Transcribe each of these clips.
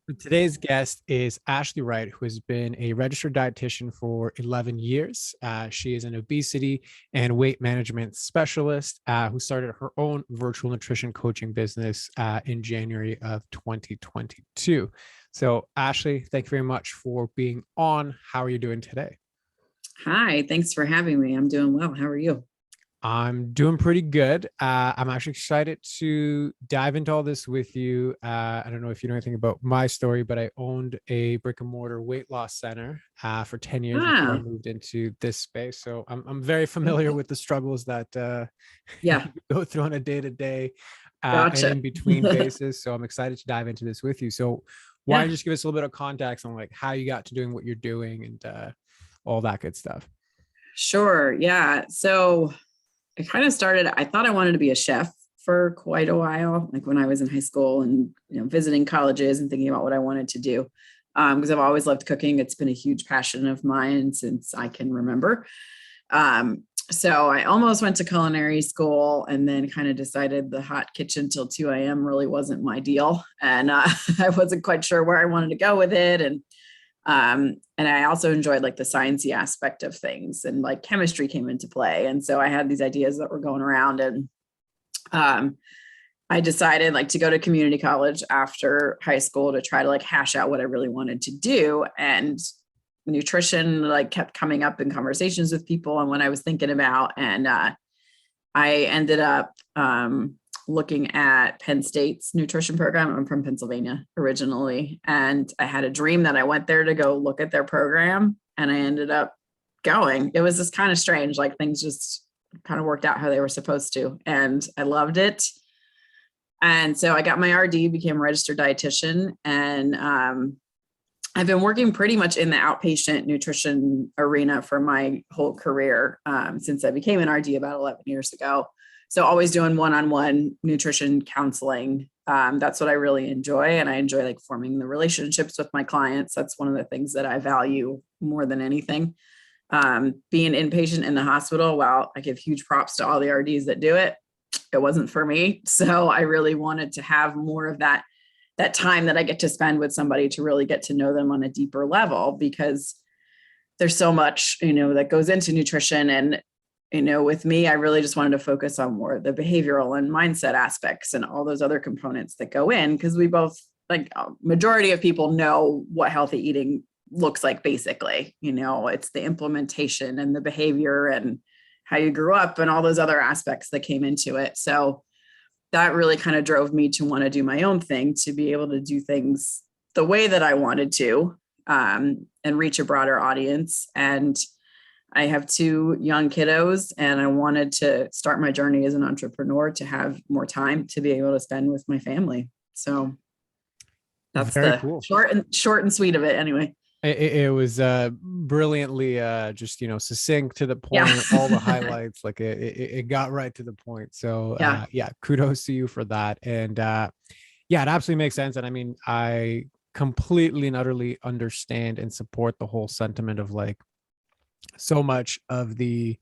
Today's guest is Ashlee Wright, who has been a registered dietitian for 11 years. She is an obesity and weight management specialist who started her own virtual nutrition coaching business in January of 2022. So, Ashlee, thank you very much for being on. How are you doing today? Hi, thanks for having me. I'm doing well. How are you? I'm doing pretty good. I'm actually excited to dive into all this with you. I don't know if you know anything about my story, but I owned a brick and mortar weight loss center for 10 years before I Ah, moved into this space. So I'm very familiar with the struggles that yeah, you go through on a day to day and gotcha. in between basis. So I'm excited to dive into this with you. So why don't Yeah, you just give us a little bit of context on like how you got to doing what you're doing and all that good stuff? sure. Yeah. So it kind of started, I thought I wanted to be a chef for quite a while, like when I was in high school and, visiting colleges and thinking about what I wanted to do. Because I've always loved cooking. It's been a huge passion of mine since I can remember. So I almost went to culinary school and then kind of decided the hot kitchen till 2 a.m. really wasn't my deal. And I wasn't quite sure where I wanted to go with it. And I also enjoyed like the sciencey aspect of things, and like chemistry came into play. And so I had these ideas that were going around, and um, I decided like to go to community college after high school to try to like hash out what I really wanted to do. And nutrition like kept coming up in conversations with people and what I was thinking about. And I ended up looking at Penn State's nutrition program. I'm from Pennsylvania originally, and I had a dream that I went there to go look at their program, and I ended up going. It was just kind of strange, like things just kind of worked out how they were supposed to, and I loved it. And so I got my RD, became a registered dietitian, and I've been working pretty much in the outpatient nutrition arena for my whole career since I became an RD about 11 years ago. So always doing one-on-one nutrition counseling. That's what I really enjoy. And I enjoy like forming the relationships with my clients. That's one of the things that I value more than anything. Being inpatient in the hospital, while I give huge props to all the RDs that do it, it wasn't for me. So I really wanted to have more of that time that I get to spend with somebody to really get to know them on a deeper level, because there's so much, that goes into nutrition. And, with me, I really just wanted to focus on more the behavioral and mindset aspects and all those other components that go in, because we both like majority of people know what healthy eating looks like. Basically, it's the implementation and the behavior and how you grew up and all those other aspects that came into it. So that really kind of drove me to want to do my own thing, to be able to do things the way that I wanted to, and reach a broader audience. And I have two young kiddos, and I wanted to start my journey as an entrepreneur to have more time to be able to spend with my family. So that's Very the cool. short and sweet of it anyway. It was brilliantly just succinct to the Yeah. point, all the highlights, like it got right to the point. So Yeah. yeah, kudos to you for that. And yeah, it absolutely makes sense. And I mean, I completely and utterly understand and support the whole sentiment of like so much of the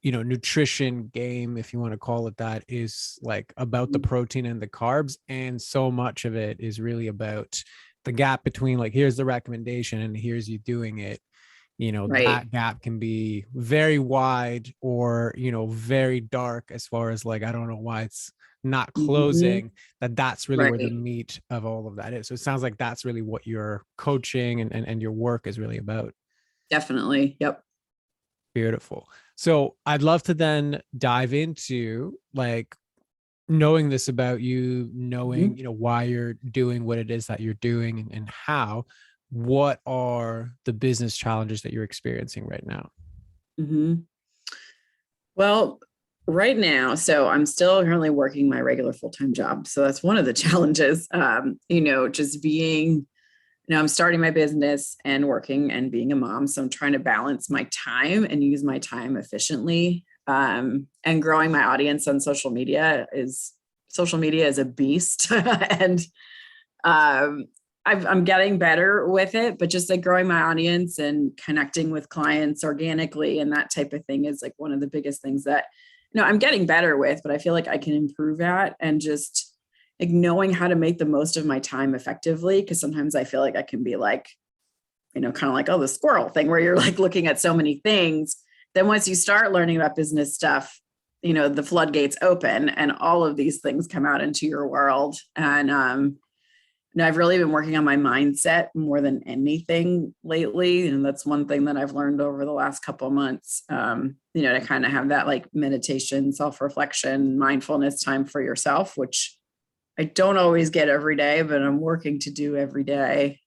nutrition game, if you want to call it that, is like about the protein and the carbs, and so much of it is really about the gap between like here's the recommendation and here's you doing it. Right. That gap can be very wide or very dark, as far as like I don't know why it's not Mhm. closing. That's really where the Right. meat of all of that is. So it sounds like that's really what your coaching and your work is really about. Definitely. Yep. Beautiful. So I'd love to then dive into like knowing this about you, knowing, Mhm. why you're doing what it is that you're doing, and how, what are the business challenges that you're experiencing right now? Mhm. Well, right now, so I'm still currently working my regular full-time job. So that's one of the challenges, just being, I'm starting my business and working and being a mom. So I'm trying to balance my time and use my time efficiently. And growing my audience on social media is a beast. And um, I'm getting better with it, but just like growing my audience and connecting with clients organically and that type of thing is like one of the biggest things that, I'm getting better with, but I feel like I can improve at. And just, like knowing how to make the most of my time effectively. Cause sometimes I feel like I can be like, kind of like, oh, the squirrel thing where you're like looking at so many things. Then once you start learning about business stuff, the floodgates open and all of these things come out into your world. And I've really been working on my mindset more than anything lately. And that's one thing that I've learned over the last couple of months, to kind of have that like meditation, self-reflection, mindfulness time for yourself, which I don't always get every day, but I'm working to do every day.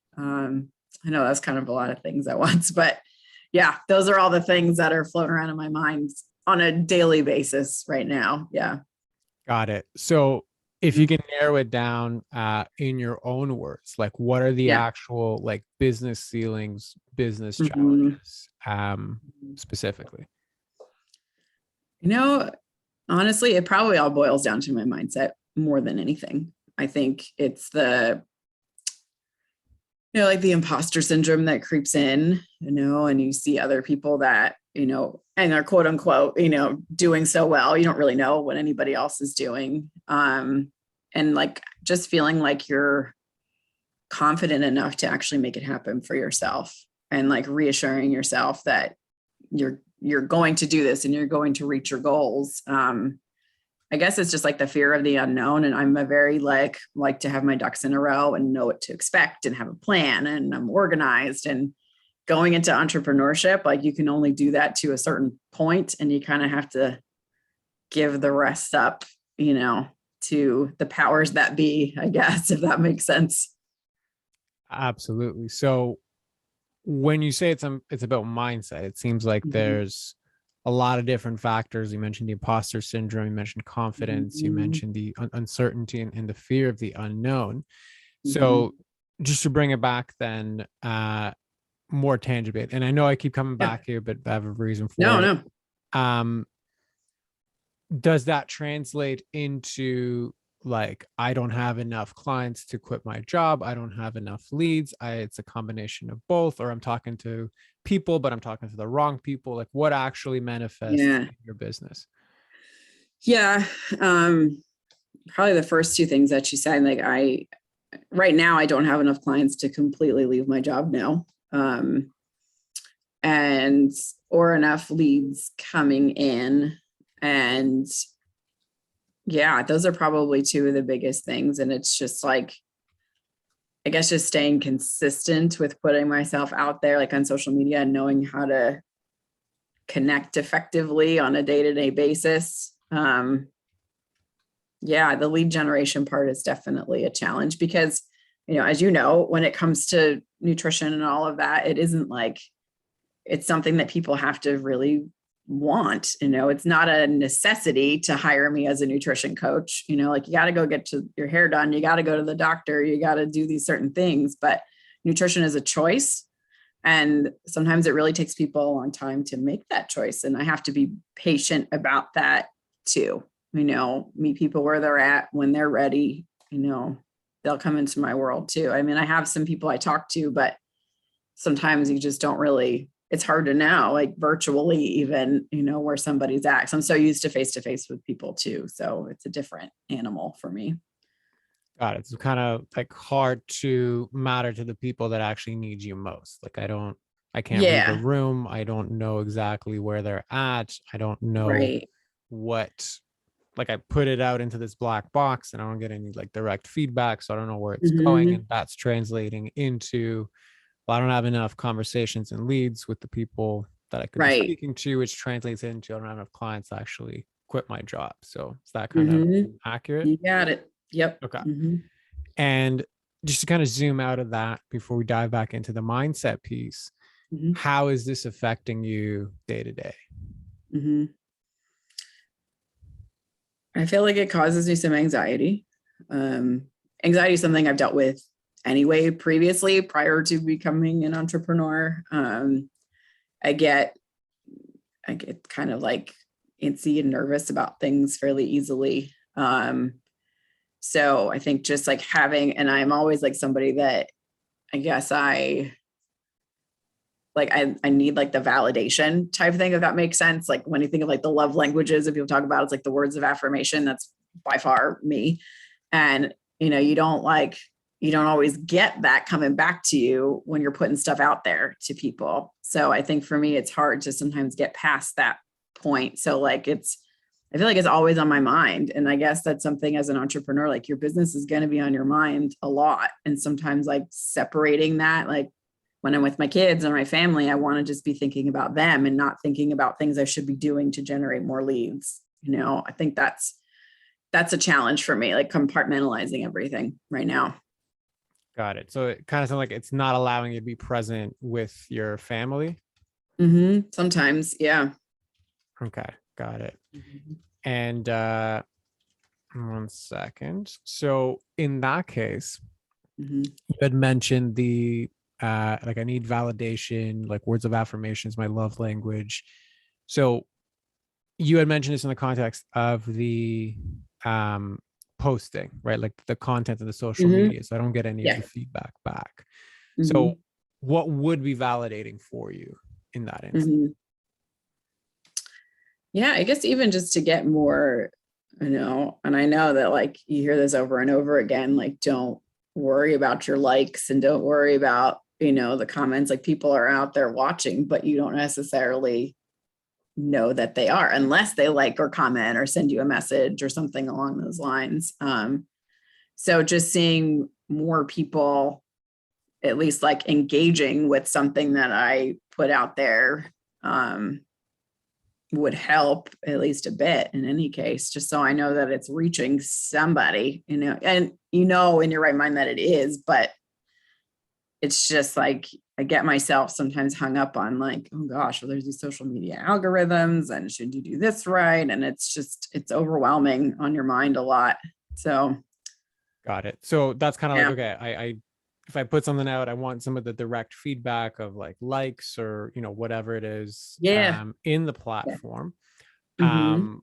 I know that's kind of a lot of things at once, but yeah, those are all the things that are floating around in my mind on a daily basis right now. Yeah. Got it. So if you can narrow it down in your own words, like what are the Yeah. actual like business ceilings, business Mhm. challenges specifically? Honestly, it probably all boils down to my mindset more than anything. I think it's like the imposter syndrome that creeps in, and you see other people that, and they're quote unquote, doing so well. You don't really know what anybody else is doing. And like just feeling like you're confident enough to actually make it happen for yourself, and like reassuring yourself that you're going to do this and you're going to reach your goals. I guess it's just like the fear of the unknown. And I'm a very like to have my ducks in a row and know what to expect and have a plan, and I'm organized. And going into entrepreneurship, like you can only do that to a certain point, and you kind of have to give the rest up, to the powers that be, I guess, if that makes sense. Absolutely. So when you say it's about mindset, it seems like Mhm. there's a lot of different factors. You mentioned the imposter syndrome, you mentioned confidence, you Mhm. mentioned the uncertainty and the fear of the unknown. Mhm. So just to bring it back then, more tangible, and I know I keep coming Yeah. back here, but I have a reason for No, it. no. Um, does that translate into like, I don't have enough clients to quit my job, I don't have enough leads, it's a combination of both, or I'm talking to people but I'm talking to the wrong people? Like what actually manifests Yeah. in your business? Yeah. Um, Probably the first two things that you said, like right now I don't have enough clients to completely leave my job now. And or enough leads coming in. And yeah, those are probably two of the biggest things. And it's just like, I guess just staying consistent with putting myself out there, like on social media, and knowing how to connect effectively on a day-to-day basis. Yeah, the lead generation part is definitely a challenge because, as you know, when it comes to nutrition and all of that, it isn't like it's something that people have to really want. It's not a necessity to hire me as a nutrition coach. Like you got to go get your hair done, you got to go to the doctor, you got to do these certain things, but nutrition is a choice. And sometimes it really takes people a long time to make that choice. And I have to be patient about that too. Meet people where they're at when they're ready, they'll come into my world too. I mean, I have some people I talk to, but sometimes you just don't really, it's hard to know, like virtually even, where somebody's at. So I'm so used to face with people too. So it's a different animal for me. Got it. It's kind of like hard to matter to the people that actually need you most. Like I can't read the Yeah. room, I don't know exactly where they're at, I don't know Right. what, like I put it out into this black box and I don't get any like direct feedback. So I don't know where it's going. Mm-hmm. And that's translating into, well, I don't have enough conversations and leads with the people that I could be Right. speaking to, which translates into, I don't have enough clients to actually quit my job. So is that kind of Mm-hmm. accurate? You got it. Yep. Okay. Mm-hmm. And just to kind of zoom out of that before we dive back into the mindset piece, Mm-hmm. how is this affecting you day to day? Mm-hmm. I feel like it causes me some anxiety. Um, Anxiety is something I've dealt with anyway previously prior to becoming an entrepreneur. I get kind of like antsy and nervous about things fairly easily. So I think just like and I'm always like somebody that I guess I need like the validation type of thing, if that makes sense. Like when you think of like the love languages, if people talk about it's like the words of affirmation, that's by far me. And, you don't always get that coming back to you when you're putting stuff out there to people. So I think for me, it's hard to sometimes get past that point. So like I feel like it's always on my mind. And I guess that's something as an entrepreneur, like your business is going to be on your mind a lot. And sometimes like separating that, like when I'm with my kids and my family, I want to just be thinking about them and not thinking about things I should be doing to generate more leads. I think that's a challenge for me, like compartmentalizing everything right now. Got it. So it kind of sounds like it's not allowing you to be present with your family. Sometimes. Yeah. Okay. Got it. Mhm. And 1 second. So in that case, Mhm. you had mentioned the like I need validation, like words of affirmations, my love language. So you had mentioned this in the context of the posting, right? Like the content of the social Mhm. media. So I don't get any of the Yeah. feedback back. So Mhm. what would be validating for you in that instance? Mhm. Yeah, I guess even just to get more, and I know that like you hear this over and over again, like don't worry about your likes and don't worry about, the comments. Like people are out there watching, but you don't necessarily know that they are unless they like or comment or send you a message or something along those lines. So just seeing more people at least like engaging with something that I put out there would help at least a bit in any case, just so I know that it's reaching somebody, and in your right mind that it is, but it's just like I get myself sometimes hung up on like, oh gosh, well, there's these social media algorithms and should you do this right? And it's overwhelming on your mind a lot. So Got it. So that's kind of like, yeah. okay, I if I put something out, I want some of the direct feedback of like likes or, whatever it is Yeah. in the Yeah. platform. Mm-hmm.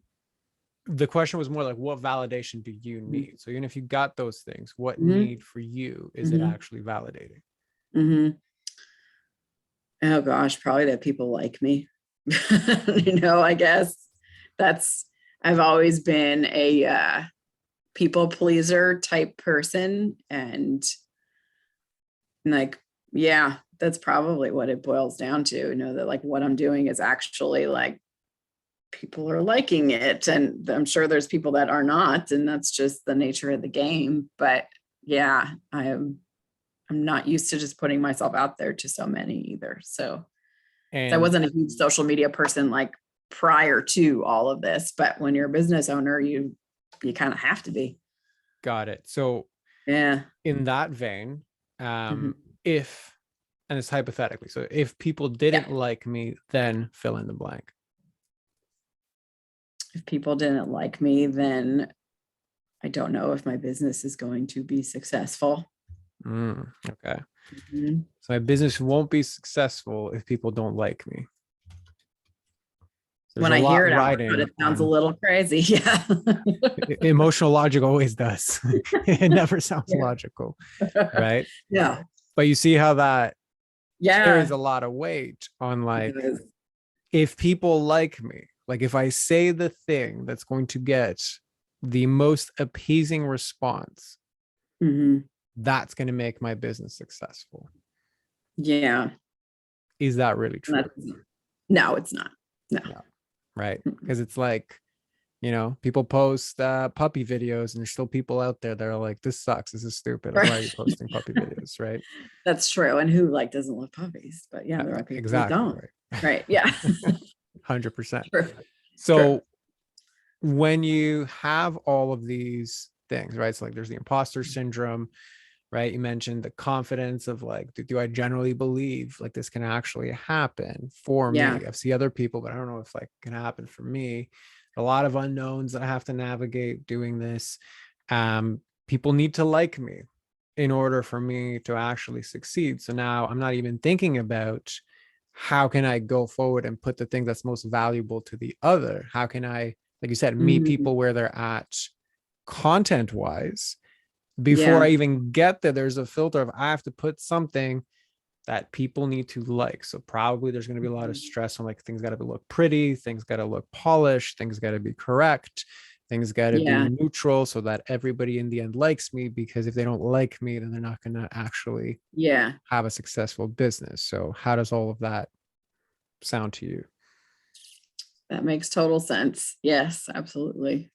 The question was more like, what validation do you need? So even if you got those things, what Mm-hmm. need for you is it Mm-hmm. actually validating? Mm-hmm. Oh gosh, probably that people like me. I guess that's I've always been a people pleaser type person, and like yeah, that's probably what it boils down to, that like what I'm doing is actually like people are liking it, and I'm sure there's people that are not, and that's just the nature of the game. But yeah, I'm not used to just putting myself out there to so many either. So I And wasn't a huge social media person like prior to all of this, but when you're a business owner, you kind of have to be. got it. So Yeah. in that vein, Mhm. if, and it's hypothetically, so if people Yeah. didn't like me, then fill in the blank. If people didn't like me, then I don't know if my business is going to be successful. Okay. Mhm. So my business won't be successful if people don't like me. There's When a I hear lot it out loud, riding it sounds a on little crazy. Yeah. emotional logic always does. It never sounds Yeah. logical, right? Yeah. But you see how that carries Yeah. a lot of weight on It like, is. if people like me, like if I say the thing that's going to get the most appeasing response, Mhm. that's going to make my business successful. Yeah. Is that really true? No, it's not. No. No, right? Mm-mm. Because it's like, people post puppy videos and there's still people out there that are like, this sucks, this is stupid, like why are you Right. posting puppy videos, right? That's true. And who like doesn't love puppies? But yeah, there are people that Exactly, don't. right. Right. Yeah. 100%. True. True. So when you have all of these things, right? So like there's the imposter syndrome, right? You mentioned the confidence of like, do I generally believe like this can actually happen for Yeah. me? I've seen other people, but I don't know if like it can happen for me. A lot of unknowns that I have to navigate doing this. People need to like me in order for me to actually succeed. So now I'm not even thinking about how can I go forward and put the thing that's most valuable to the other? How can I, like you said, meet Mhm. people where they're at content wise? Before Yeah. I even get there, there's a filter of I have to put something that people need to like. So probably there's going to be a lot of stress on like things got to look pretty, things got to look polished, things got to be correct. Things got to be Yeah. neutral so that everybody in the end likes me, because if they don't like me, then they're not going to actually Yeah. have a successful business. So how does all of that sound to you? That makes total sense. Yes, absolutely.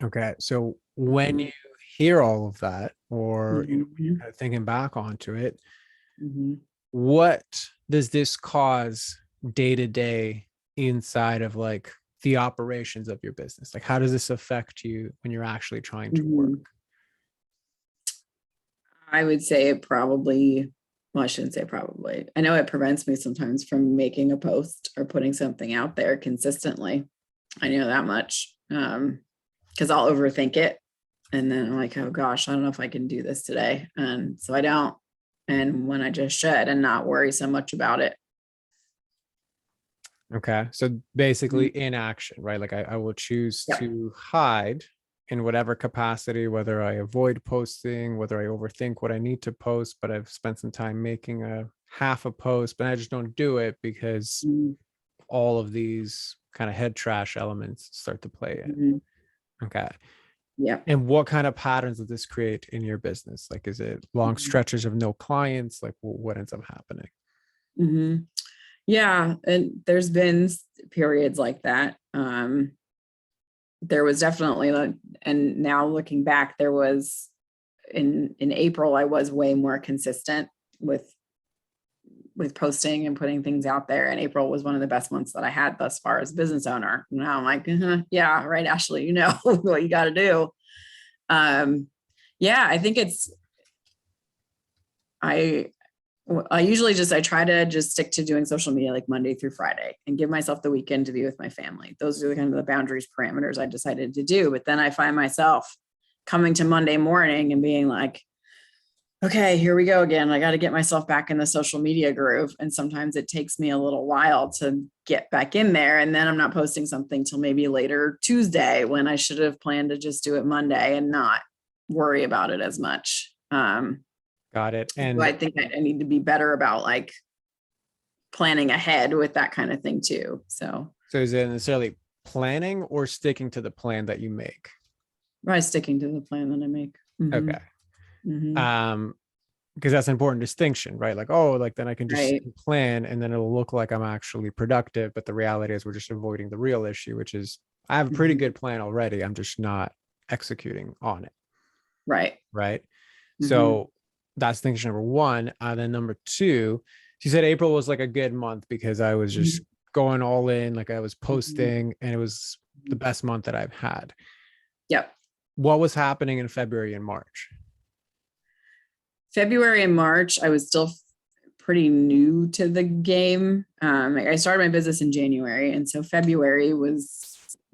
Okay. So when you hear all of that, or when you're Mhm. kind of thinking back onto it, Mhm. what does this cause day to day inside of like the operations of your business? Like, how does this affect you when you're actually trying to work? Mhm. I would say it probably, well, I shouldn't say probably. I know it prevents me sometimes from making a post or putting something out there consistently. I know that much. Because I'll overthink it. And then I'm like, oh gosh, I don't know if I can do this today. And so I don't. And when I just should and not worry so much about it. Okay. So basically inaction, right? Like I will choose Yep. to hide in whatever capacity, whether I avoid posting, whether I overthink what I need to post, but I've spent some time making a half a post, but I just don't do it because Mhm. all of these kind of head trash elements start to play in. Mhm. Okay. Yep. And what kind of patterns does this create in your business? Like, is it long Mhm. stretches of no clients? Like, what ends up happening? Mhm. Yeah. And there's been periods like that. There was definitely, and now looking back, there was in April, I was way more consistent with posting and putting things out there. And April was one of the best months that I had thus far as a business owner. Now I'm like, yeah, right, Ashlee, you know what you got to do. Yeah, I think it's, I, I usually just, I try to just stick to doing social media like Monday through Friday and give myself the weekend to be with my family. Those are the kind of the boundaries, parameters I decided to do. But then I find myself coming to Monday morning and being like, okay, here we go again. I got to get myself back in the social media groove. And sometimes it takes me a little while to get back in there. And then I'm not posting something till maybe later Tuesday when I should have planned to just do it Monday and not worry about it as much. Got it. So And I think I need to be better about like planning ahead with that kind of thing too. So so is it necessarily planning or sticking to the plan that you make? by sticking to the plan that I make. Mm-hmm. Okay. Mm-hmm. Um, because that's an important distinction, right? Like, oh, like then I can just Right. plan and then it'll look like I'm actually productive. But the reality is we're just avoiding the real issue, which is I have a pretty Mm-hmm. good plan already. I'm just not executing on it. Right. Right. Mm-hmm. So that's distinction number one. And then number two, she said April was like a good month because I was just going all in, like I was Mm-hmm. posting, and it was the best month that I've had. Yep. What was happening in February and March? February and March, I was still pretty new to the game. I started my business in January. And so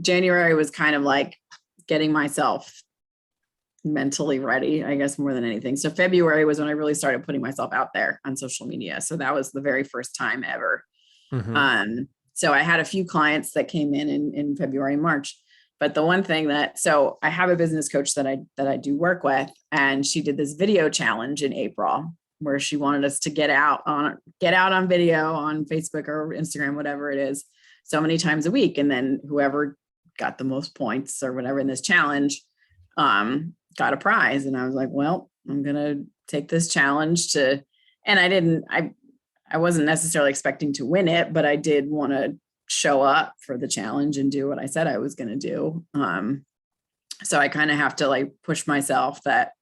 January was kind of like getting myself mentally ready, I guess, more than anything. So February was when I really started putting myself out there on social media. So that was the very first time ever. Mm-hmm. So I had a few clients that came in February and March. But the one thing so I have a business coach that I do work with, and she did this video challenge in April where she wanted us to get out on video on Facebook or Instagram, whatever it is, so many times a week. And then whoever got the most points or whatever in this challenge got a prize. And I was like, well, I'm going to take this challenge and I wasn't necessarily expecting to win it, but I did want to show up for the challenge and do what I said I was going to do. So I kind of have to like push myself that,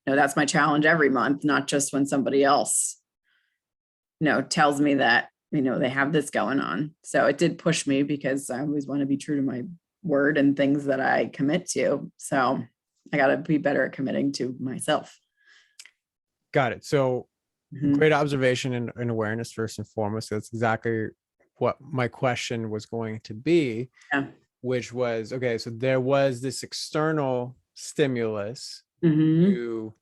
that's my challenge every month, not just when somebody else, tells me that, they have this going on. So it did push me because I always want to be true to my word and things that I commit to. So I got to be better at committing to myself. Got it. So Mm-hmm. great observation and awareness first and foremost. That's exactly what my question was going to be, Yeah. which was, okay, so there was this external stimulus Mm-hmm. to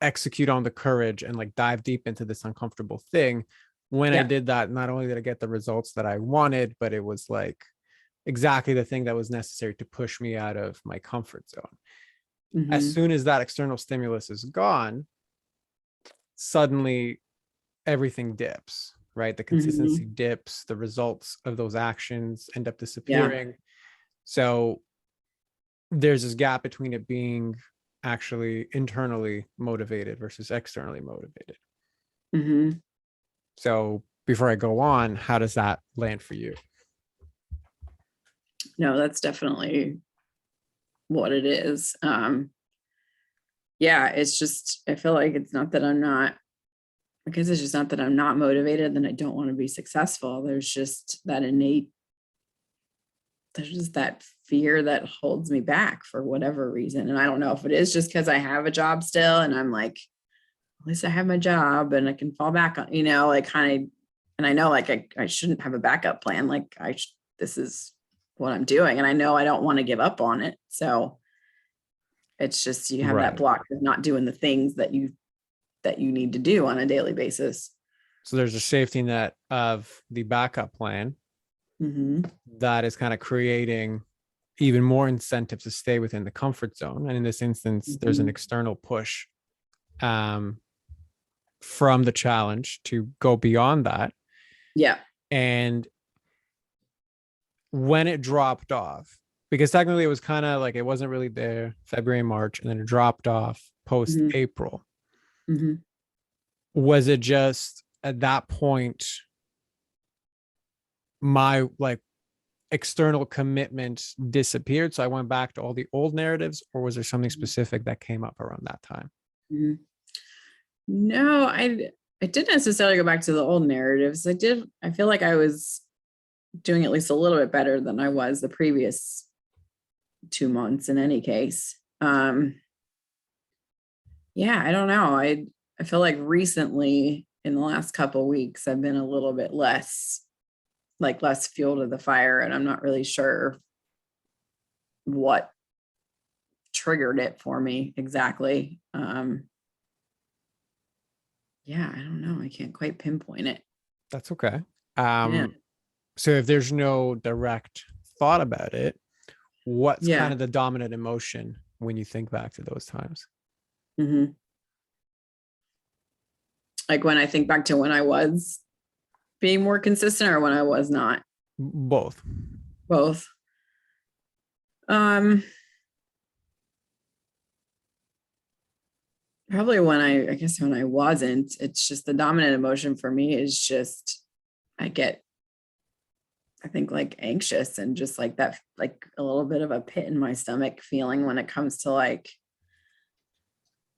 execute on the courage and like dive deep into this uncomfortable thing. When I Yeah. did that, not only did I get the results that I wanted, but it was like exactly the thing that was necessary to push me out of my comfort zone. As Mm-hmm. soon as that external stimulus is gone, suddenly everything dips, right? The consistency Mm-hmm. dips, the results of those actions end up Yeah. disappearing. So there's this gap between it being actually internally motivated versus externally motivated. Mm-hmm. So before I go on, how does that land for you? No, that's definitely what it is. Yeah, it's just, I feel like it's not that I'm not, I guess it's just not that I'm not motivated, then I don't want to be successful. There's just that innate, there's just that fear that holds me back for whatever reason. And I don't know if it is just because I have a job still and I'm like, at least I have my job and I can fall back on, like kind of, and I know like I shouldn't have a backup plan. Like this is what I'm doing. And I know I don't want to give up on it. So it's just, you have that Right. block of not doing the things that you need to do on a daily basis. So there's a safety net of the backup plan Mm-hmm. that is kind of creating even more incentive to stay within the comfort zone. And in this instance, there's an external push from the challenge to go beyond that. Yeah. And when it dropped off, because technically it was kind of like it wasn't really there February, March, and then it dropped off post Mm-hmm. April. Mm-hmm. Was it just at that point my like external commitment disappeared, so I went back to all the old narratives, or was there something specific that came up around that time? Mm-hmm. No, I didn't necessarily go back to the old narratives. I feel like I was doing at least a little bit better than I was the previous 2 months in any case. Yeah, I don't know. I feel like recently in the last couple of weeks, I've been a little bit less fuel to the fire, and I'm not really sure what triggered it for me exactly. Yeah, I don't know. I can't quite pinpoint it. That's okay. Yeah. So if there's no direct thought about it, what's kind Yeah. of the dominant emotion when you think back to those times? Mm-hmm. Like when I think back to when I was being more consistent or when I was not. Both. Both. Um, Probably I guess when I wasn't, it's just the dominant emotion for me is just, I get, I think like anxious and just like that, like a little bit of a pit in my stomach feeling when it comes to like,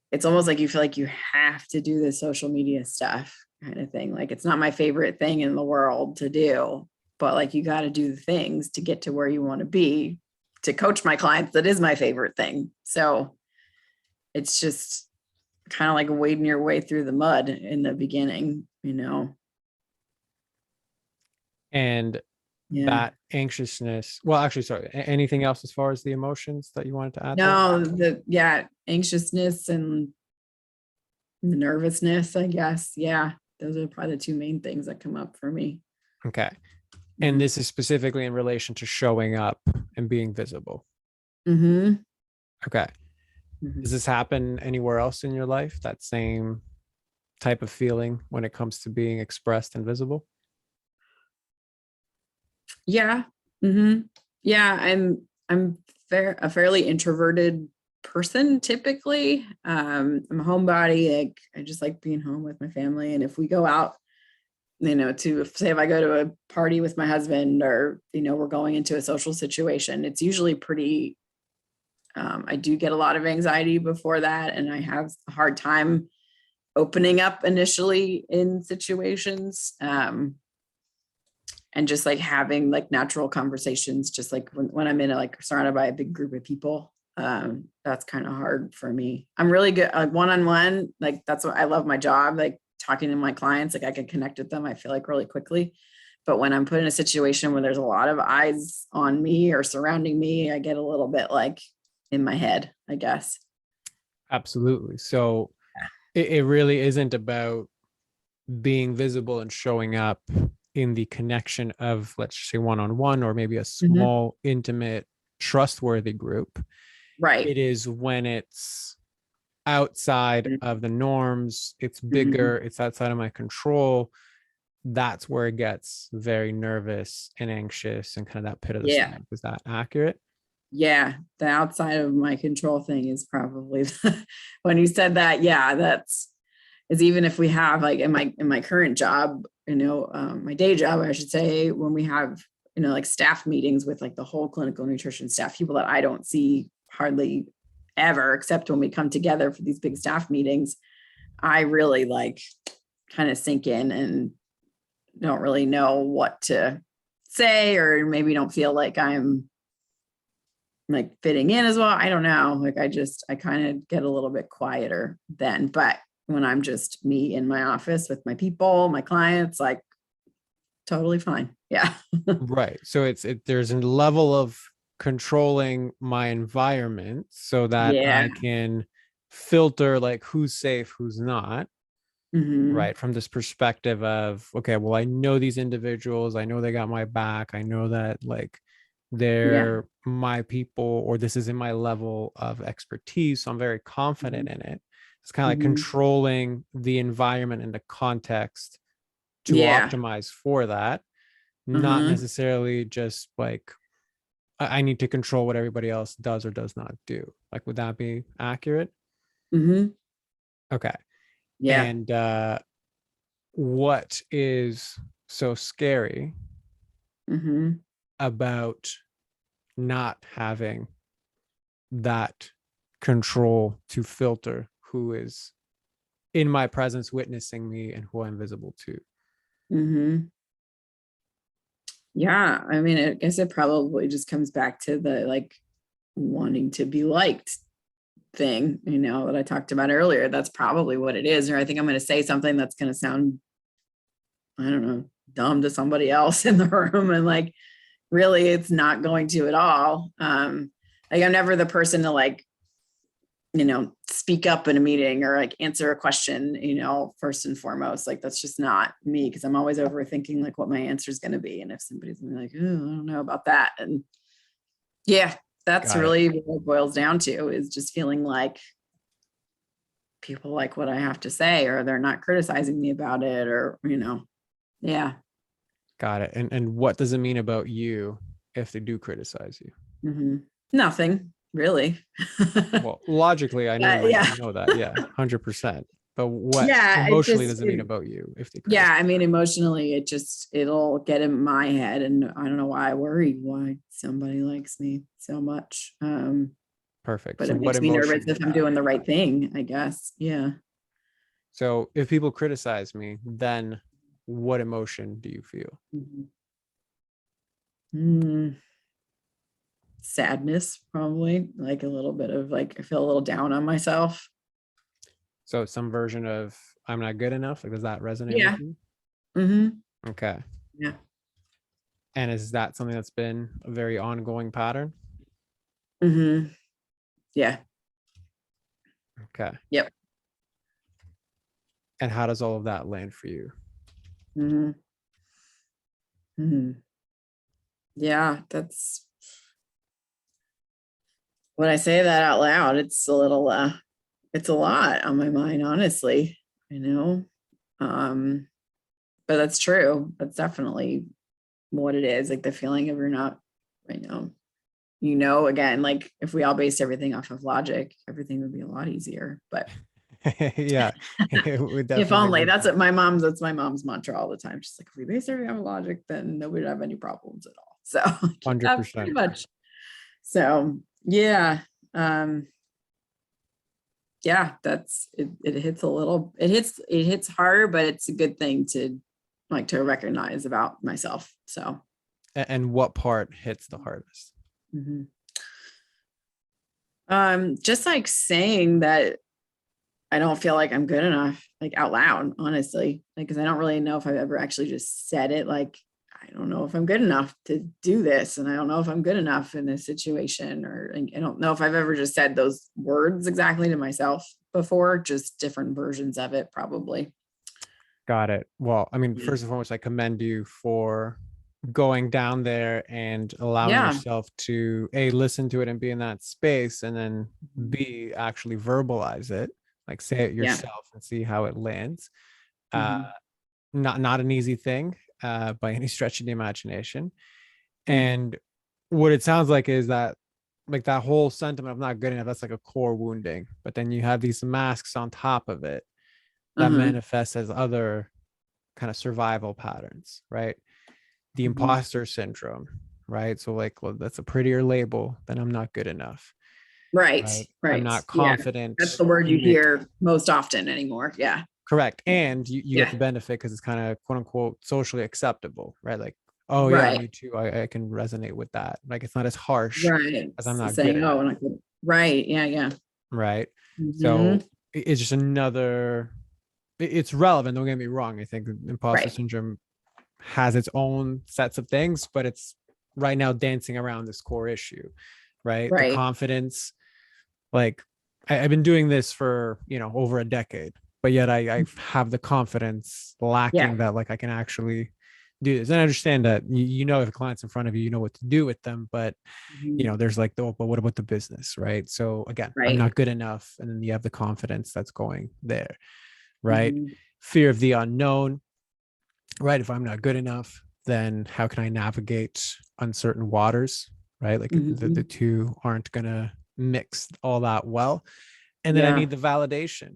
it's almost like you feel like you have to do the social media stuff kind of thing. Like it's not my favorite thing in the world to do, but like you got to do the things to get to where you want to be. To coach my clients, that is my favorite thing. So it's just kind of like wading your way through the mud in the beginning, And Yeah. that anxiousness, well, actually, sorry, anything else as far as the emotions that you wanted to add there? No, anxiousness and the nervousness, I guess. Yeah. Those are probably the two main things that come up for me. Okay. And this is specifically in relation to showing up and being visible. Mm-hmm. Okay. Mm-hmm. Does this happen anywhere else in your life? That same type of feeling when it comes to being expressed and visible? Yeah. Mm-hmm. Yeah. I'm a fairly introverted person typically. I'm a homebody. Like I just like being home with my family. And if we go out, to say if I go to a party with my husband or, we're going into a social situation, it's usually pretty, I do get a lot of anxiety before that. And I have a hard time opening up initially in situations. And just like having like natural conversations, just like when I'm in like surrounded by a big group of people, that's kind of hard for me. I'm really good like one-on-one, like that's what I love my job, like talking to my clients, like I can connect with them, I feel like really quickly. But when I'm put in a situation where there's a lot of eyes on me or surrounding me, I get a little bit like in my head, I guess. Absolutely. So it really isn't about being visible and showing up in the connection of, let's say, one-on-one or maybe a small, intimate, trustworthy group. Right. It is when it's outside of the norms, it's bigger, it's outside of my control. That's where it gets very nervous and anxious and kind of that pit of the Yeah. stomach. Is that accurate? Yeah, the outside of my control thing is probably when you said that. Yeah, that's is even if we have like in my current job, my day job, I should say, when we have like staff meetings with like the whole clinical nutrition staff, people that I don't see hardly ever, except when we come together for these big staff meetings, I really like kind of sink in and don't really know what to say, or maybe don't feel like I'm like fitting in as well. I don't know. Like I kind of get a little bit quieter then. But when I'm just me in my office with my people, my clients, like totally fine. Yeah. Right. So there's a level of controlling my environment so that Yeah. I can filter like who's safe, who's not. Mm-hmm. Right. From this perspective of, okay, well, I know these individuals, I know they got my back. I know that like Yeah. they're my people, or this is in my level of expertise. So I'm very confident Mm-hmm. in it. It's kind of like Mm-hmm. controlling the environment and the context to Yeah. optimize for that, not Mm-hmm. necessarily just like I need to control what everybody else does or does not do. Like, would that be accurate? Mm-hmm. Okay. Yeah. And what is so scary Mm-hmm. about not having that control to filter who is in my presence witnessing me and who I'm visible to? Mm-hmm. Yeah. I mean, I guess it probably just comes back to the like wanting to be liked thing, that I talked about earlier. That's probably what it is. Or I think I'm going to say something that's going to sound, I don't know, dumb to somebody else in the room. And like, really, it's not going to at all. Like I'm never the person to like, speak up in a meeting or like answer a question, first and foremost. Like that's just not me, because I'm always overthinking like what my answer is going to be. And if somebody's gonna be like, oh, I don't know about that. And yeah, that's Got it. really what it boils down to, is just feeling like people like what I have to say, or they're not criticizing me about it, or, yeah. Got it. And what does it mean about you if they do criticize you? Mm-hmm. Nothing really. Well, logically, I know Yeah. you know that. Yeah, 100%. But what Yeah. emotionally does it mean about you if they Yeah. criticize? I mean, emotionally, it'll get in my head. And I don't know why I worry why somebody likes me so much. Perfect. But So it what makes me nervous emotion if would I'm that doing the be? right thing, I guess. Yeah. So if people criticize me, then what emotion do you feel? Mhm. Mm, sadness, probably, like a little bit of like, I feel a little down on myself. So some version of I'm not good enough. Like, does that resonate with Yeah. you? Mm-hmm. Okay. Yeah. And is that something that's been a very ongoing pattern? Mm-hmm. Yeah. Okay. Yep. And how does all of that land for you? Mm-hmm. Mm-hmm. Yeah, that's when I say that out loud, it's a little it's a lot on my mind, honestly, you know. Um, but that's true. That's definitely what it is. Like the feeling of you're not, right now, again, like if we all based everything off of logic, everything would be a lot easier. But Yeah, it would if definitely only, would be. that's my mom's mantra all the time. She's like, if we base everything on logic, then nobody would have any problems at all. So yeah, pretty 100%. much. So yeah. Um, yeah, that's it. It hits a little, it hits harder, but it's a good thing to like to recognize about myself. So And what part hits the hardest? mhm. Just like saying that I don't feel like I'm good enough, like out loud, honestly, like, cause I don't really know if I've ever actually just said it. Like, I don't know if I'm good enough to do this. And I don't know if I'm good enough in this situation, or like, I don't know if I've ever just said those words exactly to myself before, just different versions of it, probably. Got it. Well, I mean, Yeah. first and foremost, I commend you for going down there and allowing Yeah. yourself to A, listen to it and be in that space, and then B, actually verbalize it, like say it Yeah. yourself and see how it lands. Uh, Mhm. not an easy thing by any stretch of the imagination. Yeah. And what it sounds like is that like that whole sentiment of not good enough, that's like a core wounding. But then you have these masks on top of it that Uh-huh. manifest as other kind of survival patterns, right? The Mhm. imposter syndrome, right? So like, well, that's a prettier label than I'm not good enough, Right. right? I'm Right. not Yeah. confident That's the word you in make hear most often anymore. Yeah. correct. And you get Yeah. the benefit because it's kind of quote unquote socially acceptable, right? Like, oh yeah, Right. me too. I can resonate with that. Like it's not as harsh Right. as I'm not good Saying, oh, enough, and I could, right. Yeah. Yeah. right? Hmm. So it's just another, it's relevant. Don't get me wrong. I think imposter Right. syndrome has its own sets of things, but it's right now dancing around this core issue, right? The Right. confidence, like I've been doing this for, over a decade, but yet I have the confidence Yeah. lacking that like I can actually do this. And I understand that if a client's in front of you, you know what to do with them, but Mhm. there's like the, but what about the business, right? So again, I'm Right. not good enough. And then you have the confidence that's going there, right? Mhm. Fear of the unknown, right? If I'm not good enough, then how can I navigate uncertain waters, right? Like the Mhm. two aren't going to mix all that well. And then I Yeah. need the validation,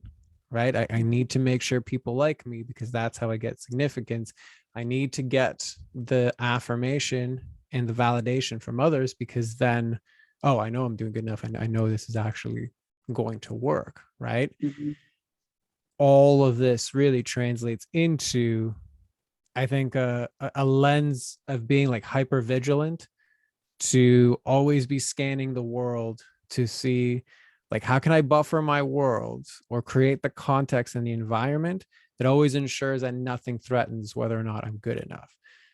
right? I need to make sure people like me because that's how I get significance. I need to get the affirmation and the validation from others because then, oh, I know I'm doing good enough. And I know this is actually going to work, right? Mhm. All of this really translates into, I think, a lens of being like hyper vigilant to always be scanning the world to see like how can I buffer my world or create the context and the environment that always ensures that nothing threatens whether or not I'm good enough.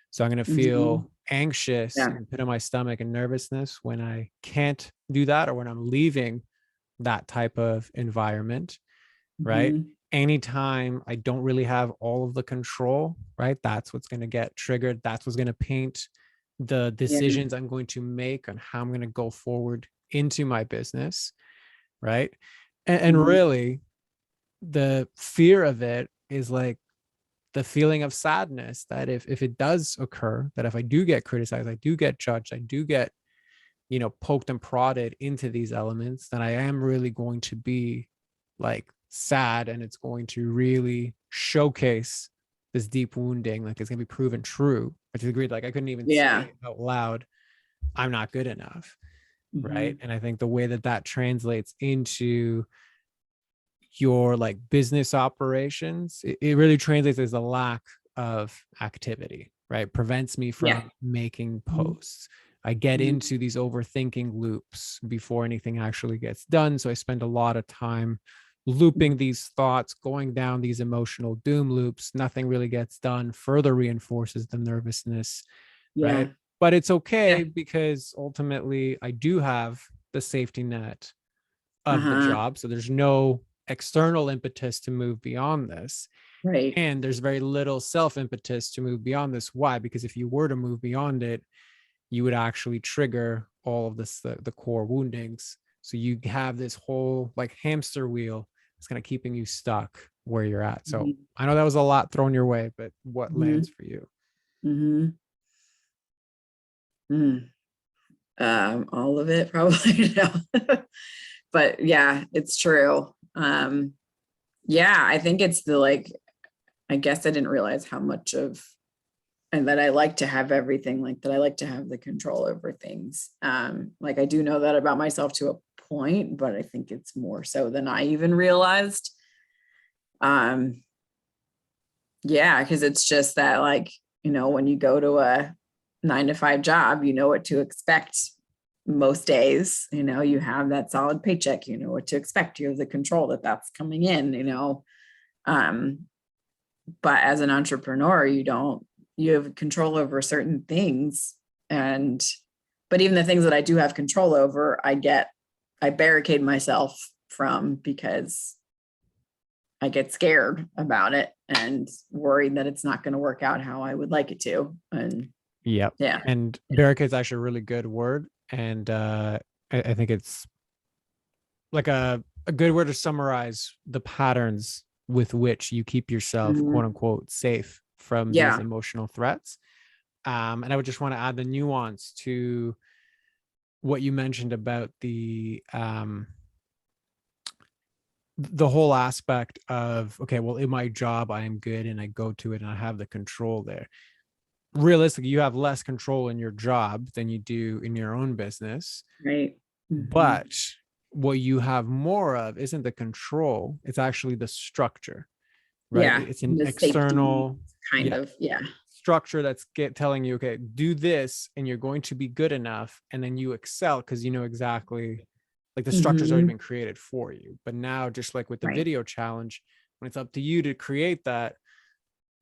So I'm going to Mhm. feel anxious Yeah. and put in my stomach and nervousness when I can't do that or when I'm leaving that type of environment, right? Mhm. Anytime I don't really have all of the control, right? That's what's going to get triggered. That's what's going to paint the Yeah. decisions I'm going to make on how I'm going to go forward into my business, right? And Mhm. really, the fear of it is like the feeling of sadness that if it does occur, that if I do get criticized, I do get judged, I do get, poked and prodded into these elements, then I am really going to be like sad and it's going to really showcase this deep wounding. Like it's going to be proven true. I just agreed. Like I couldn't even Yeah. say out loud, I'm not good enough. Right. Mhm. And I think the way that that translates into your like business operations, it really translates as a lack of activity, right? Prevents me Yeah. from making Mhm. posts. I get Mhm. into these overthinking loops before anything actually gets done. So I spend a lot of time looping these thoughts, going down these emotional doom loops. Nothing really gets done, further reinforces the nervousness, right? Yeah. But it's okay Yeah. because ultimately I do have the safety net of the Uh-huh. job. So there's no external impetus to move beyond this. Right. And there's very little self impetus to move beyond this. Why? Because if you were to move beyond it, you would actually trigger all of this, the core woundings. So you have this whole like hamster wheel that's kind of keeping you stuck where you're at. So Mhm. I know that was a lot thrown your way, but what lands Mhm. for you? Mhm. Mm. All of it probably. No. But yeah, it's true. Yeah, I think it's the like, I guess I didn't realize how much of, and that I like to have everything, like that I like to have the control over things. Like I do know that about myself to a point, but I think it's more so than I even realized. Um, yeah, because it's just that like, when you go to a 9 to 5 job, you know what to expect most days. You have that solid paycheck, you know what to expect. You have the control that that's coming in. Um, but as an entrepreneur, you have control over certain things. And but even the things that I do have control over, I barricade myself from because I get scared about it and worried that it's not going to work out how I would like it to. And Yep. yeah. And barricade is actually a really good word. And I think it's like a good word to summarize the patterns with which you keep yourself quote Mhm. unquote safe from these Yeah. emotional threats. And I would just want to add the nuance to what you mentioned about the whole aspect of, okay, well, in my job, I am good and I go to it and I have the control there. Realistically, you have less control in your job than you do in your own business. Right. Mm-hmm. But what you have more of isn't the control, it's actually the structure, right? Yeah. It's an The safety external, kind yeah, of. Yeah. structure that's telling you, okay, do this and you're going to be good enough. And then you excel because you know exactly, like the structure's already Mm-hmm. been created for you. But now, just like with the Right. video challenge, when it's up to you to create that,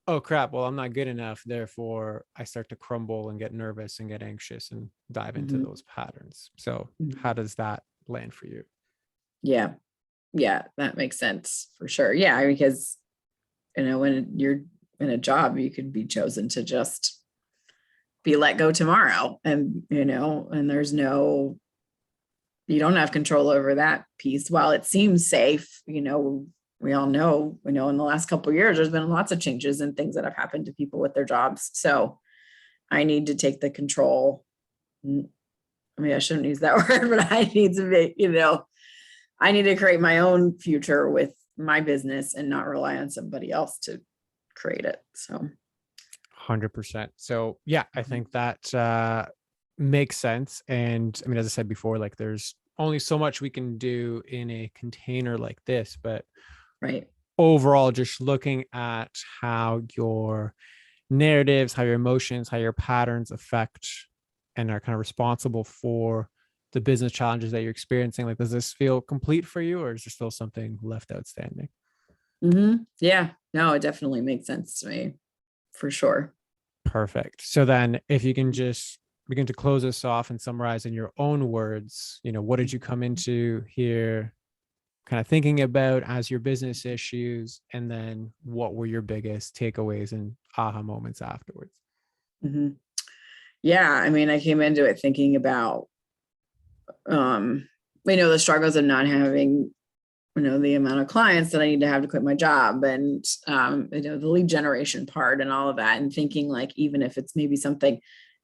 oh crap, well, I'm not good enough. Therefore, I start to crumble and get nervous and get anxious and dive into Mm-hmm. those patterns. So, Mm-hmm. how does that land for you? Yeah. Yeah. That makes sense for sure. Yeah. Because, when you're in a job, you could be chosen to just be let go tomorrow. And, and you don't have control over that piece. While it seems safe, we all know, in the last couple of years, there's been lots of changes and things that have happened to people with their jobs. So I need to take the control. I mean, I shouldn't use that word, but I need to be, I need to create my own future with my business and not rely on somebody else to create it. So 100%. So, yeah, I think that makes sense. And I mean, as I said before, like there's only so much we can do in a container like this, but right. overall, just looking at how your narratives, how your emotions, how your patterns affect and are kind of responsible for the business challenges that you're experiencing. Like, does this feel complete for you, or is there still something left outstanding? Mm-hmm. Yeah, no, it definitely makes sense to me for sure. Perfect. So then if you can just begin to close us off and summarize in your own words, what did you come into here kind of thinking about as your business issues? And then what were your biggest takeaways and aha moments afterwards? Mm-hmm. Yeah, I mean, I came into it thinking about, the struggles of not having, the amount of clients that I need to have to quit my job, and, the lead generation part and all of that, and thinking like, even if it's maybe something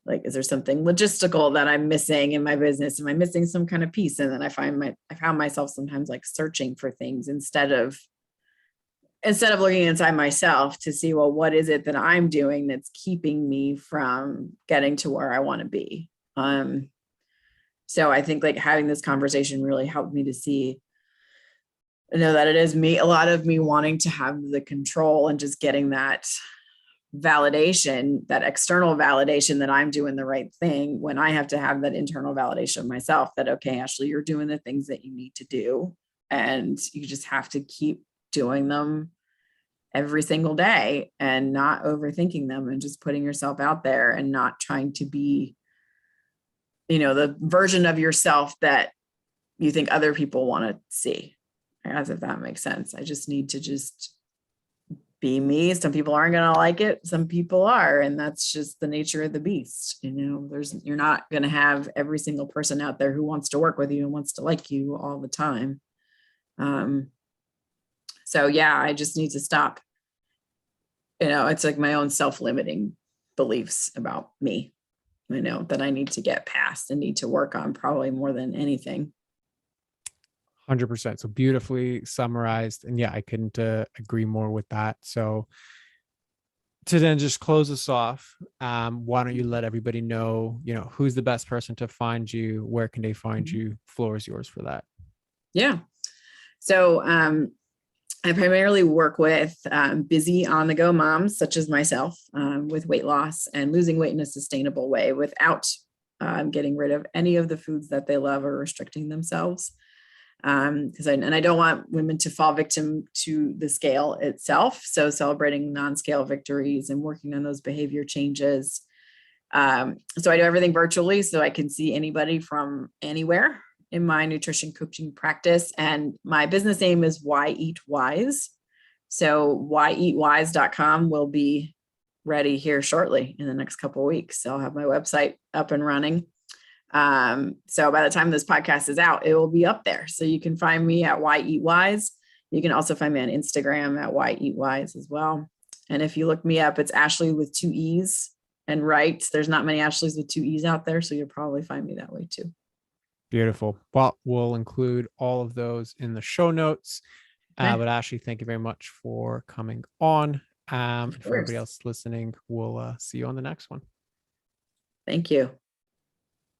like, is there something logistical that I'm missing in my business? Am I missing some kind of piece? And then I found myself sometimes like searching for things instead of looking inside myself to see, well, what is it that I'm doing that's keeping me from getting to where I want to be? So I think like having this conversation really helped me to see, that it is me, a lot of me wanting to have the control and just getting that validation, that external validation that I'm doing the right thing, when I have to have that internal validation of myself that, okay, Ashlee, you're doing the things that you need to do. And you just have to keep doing them every single day and not overthinking them, and just putting yourself out there and not trying to be, the version of yourself that you think other people want to see, as if that makes sense. I just need to just be me. Some people aren't going to like it. Some people are. And that's just the nature of the beast. You're not going to have every single person out there who wants to work with you and wants to like you all the time. So yeah, I just need to stop. It's like my own self-limiting beliefs about me, that I need to get past and need to work on, probably more than anything. 100%. So beautifully summarized. And yeah, I couldn't agree more with that. So to then just close us off, why don't you let everybody know, who's the best person to find you? Where can they find you? Floor is yours for that. Yeah. So I primarily work with busy on the go moms such as myself, with weight loss and losing weight in a sustainable way without getting rid of any of the foods that they love or restricting themselves. Because I don't want women to fall victim to the scale itself. So celebrating non-scale victories and working on those behavior changes. So I do everything virtually, so I can see anybody from anywhere in my nutrition coaching practice. And my business name is Why Eat Wise. So whyeatwise.com will be ready here shortly in the next couple of weeks. So I'll have my website up and running. So by the time this podcast is out, it will be up there. So you can find me at Why Eat Wise. You can also find me on Instagram at Why Eat Wise as well. And if you look me up, it's Ashlee with 2 E's and Wright. There's not many Ashleys with 2 E's out there, so you'll probably find me that way too. Beautiful. Well, we'll include all of those in the show notes. Okay. But Ashlee, thank you very much for coming on. Of And for everybody course. else listening, we'll see you on the next one. Thank you.